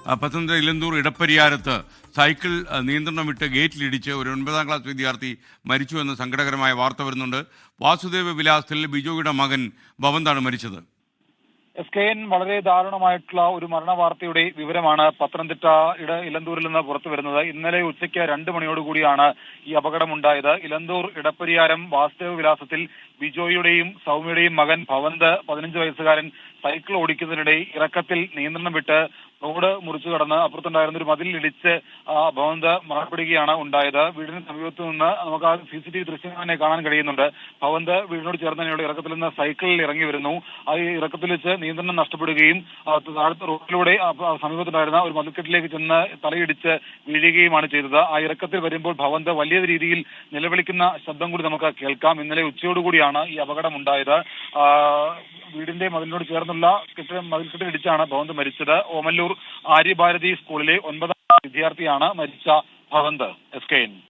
Pathanamthitta Elanthoor ഇടപ്പരിയാരത്ത് cycle നിയന്ത്രണം വിട്ട് ഗേറ്റിലിടിച്ച് ഒരു 9ാം ക്ലാസ് വിദ്യാർത്ഥി മരിച്ചു എന്ന സങ്കടകരമായ വാർത്ത വരുന്നുണ്ട്. വാസുദേവ വിലാസത്തിൽ ബിജോയുടെ മകൻ ഭവന്താണ് മരിച്ചത്. SKN വളരെ ദാരുണമായിട്ടുള്ള ഒരു മരണ വാർത്തയുടെ വിവരമാണ് പത്തനംതിട്ട ഇലന്തൂരിൽ നിന്ന് പുറത്തു വരുന്നത്. ഇന്നലെ ഉച്ചയ്ക്ക് 2 മണിയോടുകൂടിയാണ് ഈ അപകടമുണ്ടായത്. ഇലന്തൂർ ഇടപ്പരിയാരം വാസുദേവ വിലാസത്തിൽ ബിജോയുടെയും സൗമ്യയുടെയും മകൻ ഭവന്ത് 15 വയസ്സുകാരൻ സൈക്കിൾ ഓടിക്കുന്നതിനിടെ ഇറക്കത്തിൽ നിയന്ത്രണം വിട്ട് റോഡ് മുറിച്ചു കടന്ന് അപ്പുറത്തുണ്ടായിരുന്ന ഒരു മതിലിടിച്ച് ഭവന്ത് മരണപ്പെടുകയാണ് ഉണ്ടായത്. വീടിന് സമീപത്ത് നിന്ന് നമുക്ക് ആ CCTV ദൃശ്യം തന്നെ കാണാൻ കഴിയുന്നുണ്ട്. ഭവന്ത് വീടിനോട് ചേർന്ന് തന്നെയുള്ള ഇറക്കത്തിൽ നിന്ന് സൈക്കിളിൽ ഇറങ്ങി വരുന്നു. ആ ഇറക്കത്തിൽ വെച്ച് നിയന്ത്രണം നഷ്ടപ്പെടുകയും റോഡിലൂടെ സമീപത്തുണ്ടായിരുന്ന ഒരു മതിൽക്കെട്ടിലേക്ക് ചെന്ന് തലയിടിച്ച് വീഴുകയുമാണ് ചെയ്തത്. ആ ഇറക്കത്തിൽ വരുമ്പോൾ ഭവന്ത് വലിയ രീതിയിൽ നിലവിളിക്കുന്ന ശബ്ദം കൂടി നമുക്ക് കേൾക്കാം. ഇന്നലെ ഉച്ചയോടുകൂടിയാണ് ഈ അപകടം ഉണ്ടായത്. വീടിന്റെ മതിലിനോട് ചേർന്നുള്ള മതിൽക്കെട്ടിലിടിച്ചാണ് ഭവന്ത് മരിച്ചത്. ഓമല്ലൂർ ആര്യഭാരതി സ്കൂളിലെ 9ാം വിദ്യാർത്ഥിയാണ് മരിച്ച ഭവന്ത്. SKN.